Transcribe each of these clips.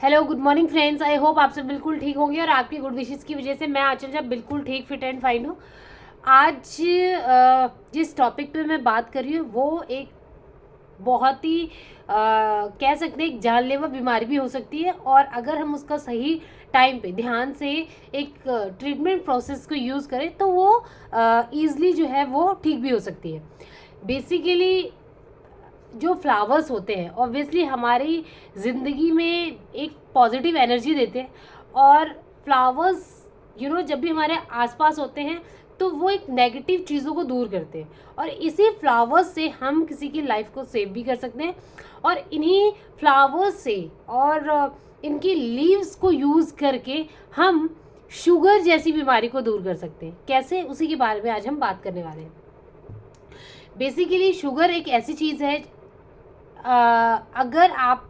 Hello good morning friends, I hope आप सब बिल्कुल ठीक होंगे और आपकी गुड विशेस की वजह से मैं आंचल जब बिल्कुल ठीक फिट एंड फाइन हूँ। आज जिस टॉपिक पे मैं बात कर रही हूँ वो एक बहुत ही कह सकते हैं एक जानलेवा बीमारी भी हो सकती है, और अगर हम उसका सही टाइम पे ध्यान से एक ट्रीटमेंट प्रोसेस को यूज़ करें तो वो ईज़िली जो है वो ठीक भी हो सकती है। बेसिकली जो फ्लावर्स होते हैं ऑब्वियसली हमारी ज़िंदगी में एक पॉजिटिव एनर्जी देते हैं, और फ्लावर्स जब भी हमारे आसपास होते हैं तो वो एक नेगेटिव चीज़ों को दूर करते हैं, और इसी फ्लावर्स से हम किसी की लाइफ को सेव भी कर सकते हैं। और इन्हीं फ्लावर्स से और इनकी लीव्स को यूज़ करके हम शुगर जैसी बीमारी को दूर कर सकते हैं। कैसे, उसी के बारे में आज हम बात करने वाले हैं। बेसिकली शुगर एक ऐसी चीज़ है, अगर आप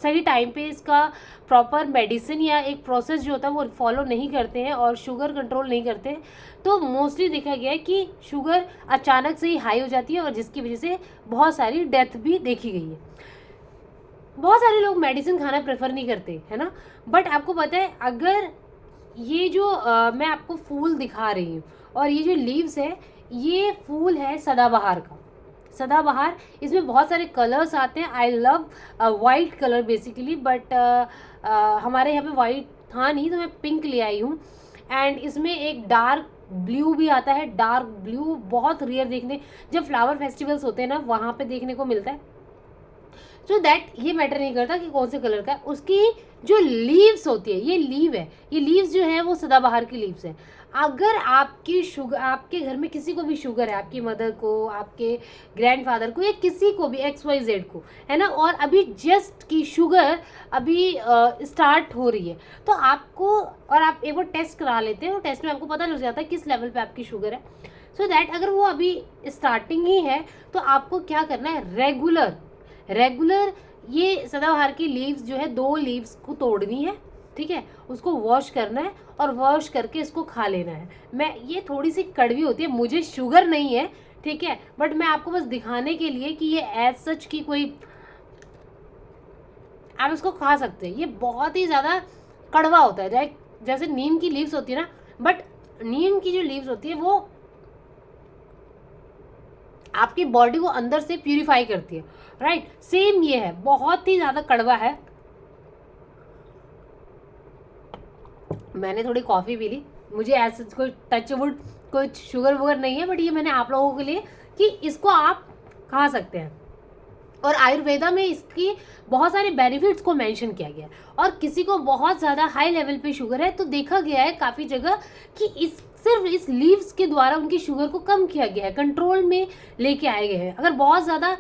सही टाइम पे इसका प्रॉपर मेडिसिन या एक प्रोसेस जो होता है वो फॉलो नहीं करते हैं और शुगर कंट्रोल नहीं करते हैं, तो मोस्टली देखा गया है कि शुगर अचानक से ही हाई हो जाती है, और जिसकी वजह से बहुत सारी डेथ भी देखी गई है। बहुत सारे लोग मेडिसिन खाना प्रेफर नहीं करते, है ना। बट आपको पता है, अगर ये जो मैं आपको फूल दिखा रही हूँ और ये जो लीव्स है, ये फूल है सदाबहार का। सदाबहार, इसमें बहुत सारे कलर्स आते हैं। I love white colour basically, but हमारे यहाँ पे वाइट था नहीं तो मैं पिंक ले आई हूँ। एंड इसमें एक डार्क ब्लू भी आता है। डार्क ब्लू बहुत रेयर देखने, जब फ्लावर फेस्टिवल्स होते हैं ना वहाँ पे देखने को मिलता है। सो दैट ये मैटर नहीं करता कि कौन से कलर का है, उसकी जो लीव्स होती है, ये लीव है, ये लीव्स जो है वो सदाबहार की लीव्स है। अगर आपकी शुगर, आपके घर में किसी को भी शुगर है, आपकी मदर को, आपके ग्रैंडफादर को, या किसी को भी XYZ को, है ना, और अभी जस्ट की शुगर अभी स्टार्ट हो रही है, तो आपको, और आप एक बार टेस्ट करा लेते हैं, वो टेस्ट में आपको पता लग जाता है किस लेवल पे आपकी शुगर है। सो दैट अगर वो अभी स्टार्टिंग ही है तो आपको क्या करना है, रेगुलर ये सदाबहार की लीव्स जो है, 2 लीव्स को तोड़नी है, ठीक है, उसको वॉश करना है और वॉश करके इसको खा लेना है। मैं, ये थोड़ी सी कड़वी होती है, मुझे शुगर नहीं है, ठीक है, बट मैं आपको बस दिखाने के लिए कि ये एज सच की कोई, आप इसको खा सकते हैं। ये बहुत ही ज़्यादा कड़वा होता है, जैसे नीम की लीव्स होती है ना, बट नीम की जो लीव्स होती है वो आपकी बॉडी को अंदर से प्यूरिफाई करती है, राइट। सेम ये है, बहुत ही ज़्यादा कड़वा है। मैंने थोड़ी कॉफ़ी पी ली, मुझे ऐसे कोई टच वुड कुछ शुगर वुगर नहीं है, बट ये मैंने आप लोगों के लिए कि इसको आप खा सकते हैं। और आयुर्वेदा में इसकी बहुत सारे बेनिफिट्स को मेंशन किया गया है। और किसी को बहुत ज़्यादा हाई लेवल पे शुगर है तो देखा गया है काफ़ी जगह कि सिर्फ इस लीव्स के द्वारा उनकी शुगर को कम किया गया है, कंट्रोल में लेके आए गए हैं। अगर बहुत ज़्यादा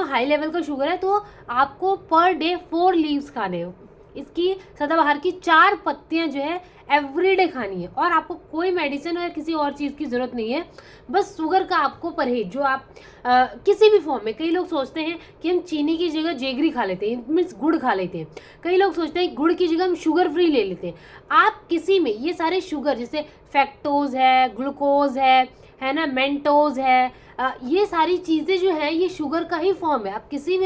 हाई लेवल का शुगर है तो आपको पर डे 4 लीव्स खाने हो। इसकी सदाबहार की 4 पत्तियां जो है एवरीडे खानी है, और आपको कोई मेडिसिन या किसी और चीज़ की ज़रूरत नहीं है। बस शुगर का आपको परहेज, जो आप किसी भी फॉर्म में, कई लोग सोचते हैं कि हम चीनी की जगह जेगरी खा लेते हैं, मीन्स गुड़ खा लेते हैं। कई लोग सोचते हैं गुड़ की जगह हम शुगर फ्री ले लेते हैं। आप किसी में ये सारे शुगर, जैसे फैक्टोज है, ग्लूकोज है ना, मेंटोज है, ये सारी चीज़ें जो है ये शुगर का ही फॉर्म है। आप किसी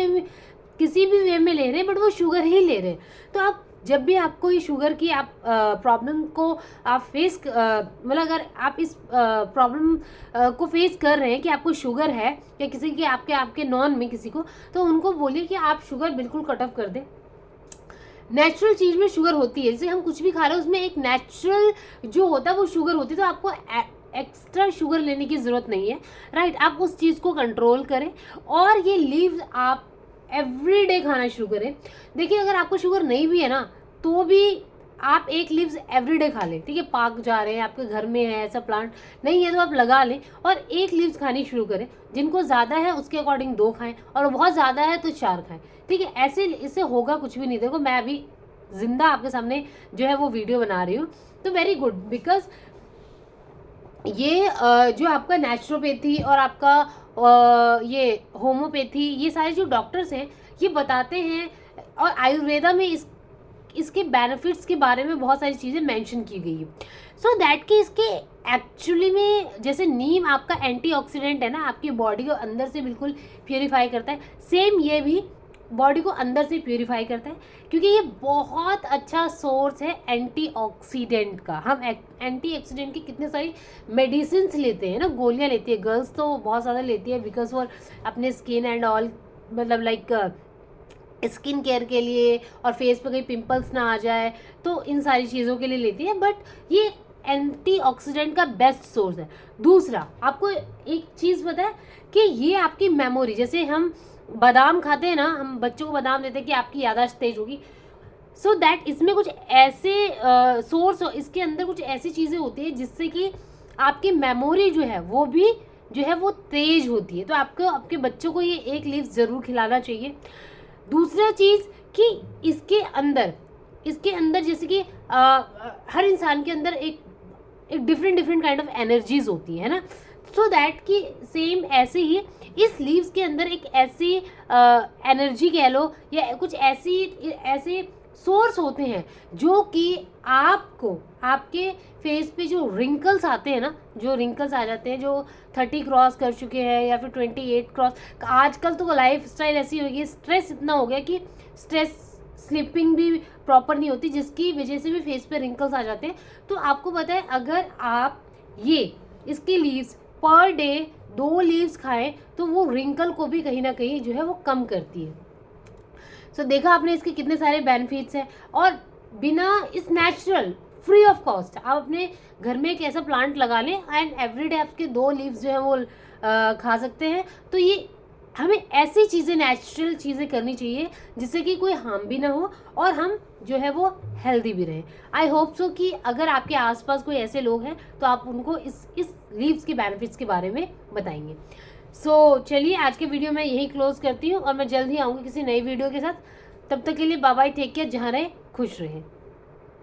भी वे में ले रहे हैं, बट वो शुगर ही ले रहे हैं। तो आप जब भी आपको ये शुगर की आप प्रॉब्लम को आप फेस, मतलब अगर आप इस प्रॉब्लम को फेस कर रहे हैं कि आपको शुगर है, या किसी की आपके नॉन में किसी को, तो उनको बोलिए कि आप शुगर बिल्कुल कट ऑफ कर दें। नेचुरल चीज़ में शुगर होती है, जैसे हम कुछ भी खा रहे हैं उसमें एक नेचुरल जो होता है वो शुगर होती है, तो आपको एक्स्ट्रा शुगर लेने की ज़रूरत नहीं है, राइट। आप उस चीज़ को कंट्रोल करें, और ये लीव्स आप एवरीडे खाना शुरू करें। देखिए, अगर आपको शुगर नहीं भी है ना, तो भी आप एक लीव्स एवरीडे खा लें, ठीक है। पार्क जा रहे हैं, आपके घर में है ऐसा प्लांट, नहीं है तो आप लगा लें और एक लीव्स खानी शुरू करें। जिनको ज़्यादा है उसके अकॉर्डिंग 2 खाएं, और बहुत ज़्यादा है तो 4 खाएं, ठीक है। ऐसे इससे होगा कुछ भी नहीं। देखो, मैं अभी जिंदा आपके सामने जो है वो वीडियो बना रही हूँ, तो वेरी गुड, बिकॉज ये जो आपका नेचुरोपैथी और आपका ये होम्योपैथी, ये सारे जो डॉक्टर्स हैं ये बताते हैं, और आयुर्वेदा में इसके बेनिफिट्स के बारे में बहुत सारी चीज़ें मेंशन की गई है। सो दैट कि इसके एक्चुअली में, जैसे नीम आपका एंटीऑक्सीडेंट है ना, आपकी बॉडी को अंदर से बिल्कुल प्योरीफाई करता है, सेम ये भी बॉडी को अंदर से प्यूरिफाई करता है, क्योंकि ये बहुत अच्छा सोर्स है एंटीऑक्सीडेंट का। हम एंटीऑक्सीडेंट की कितने सारी मेडिसिन लेते हैं ना, गोलियां लेती है गर्ल्स तो बहुत ज़्यादा लेती है, बिकॉज फॉर अपने स्किन एंड ऑल, मतलब लाइक स्किन केयर के लिए, और फेस पे कहीं पिंपल्स ना आ जाए, तो इन सारी चीज़ों के लिए लेती है। बट ये एंटीऑक्सीडेंट का बेस्ट सोर्स है। दूसरा, आपको एक चीज़ पता है कि ये आपकी मेमोरी, जैसे हम बादाम खाते हैं ना, हम बच्चों को बादाम देते हैं कि आपकी याददाश्त तेज होगी, सो दैट इसमें कुछ ऐसे सोर्स, इसके अंदर कुछ ऐसी चीज़ें होती है जिससे कि आपकी मेमोरी जो है वो भी जो है वो तेज होती है। तो आपको आपके बच्चों को ये एक लीफ ज़रूर खिलाना चाहिए। दूसरा चीज़ कि इसके अंदर जैसे कि हर इंसान के अंदर एक डिफरेंट काइंड ऑफ एनर्जीज होती है ना, सो दैट कि सेम ऐसे ही इस लीव्स के अंदर एक ऐसी एनर्जी कह लो, या कुछ ऐसे सोर्स होते हैं जो कि आपको आपके फेस पे जो रिंकल्स आते हैं ना, जो रिंकल्स आ जाते हैं, जो 30 क्रॉस कर चुके हैं या फिर 28 क्रॉस, आजकल तो लाइफ स्टाइल ऐसी हो गई, स्ट्रेस इतना हो गया कि स्ट्रेस स्लीपिंग भी प्रॉपर नहीं होती, जिसकी वजह से भी फेस पे रिंकल्स आ जाते हैं। तो आपको पता है, अगर आप इसकी लीव्स पर डे 2 लीव्स खाएं तो वो रिंकल को भी कहीं ना कहीं जो है वो कम करती है। सो देखा आपने इसके कितने सारे बेनिफिट्स हैं, और बिना इस नेचुरल फ्री ऑफ कॉस्ट आप अपने घर में एक ऐसा प्लांट लगा लें एंड एवरीडे आपके 2 लीव्स जो है वो खा सकते हैं। तो ये हमें ऐसी चीज़ें, नेचुरल चीज़ें करनी चाहिए जिससे कि कोई हार्म भी ना हो और हम जो है वो हेल्दी भी रहें। आई होप सो कि अगर आपके आसपास कोई ऐसे लोग हैं तो आप उनको इस लीव्स के बेनिफिट्स के बारे में बताएंगे। सो चलिए आज के वीडियो मैं यही क्लोज करती हूँ, और मैं जल्द ही आऊँगी किसी नई वीडियो के साथ। तब तक के लिए बाय बाय, टेक केयर, जहाँ रहे खुश रहें।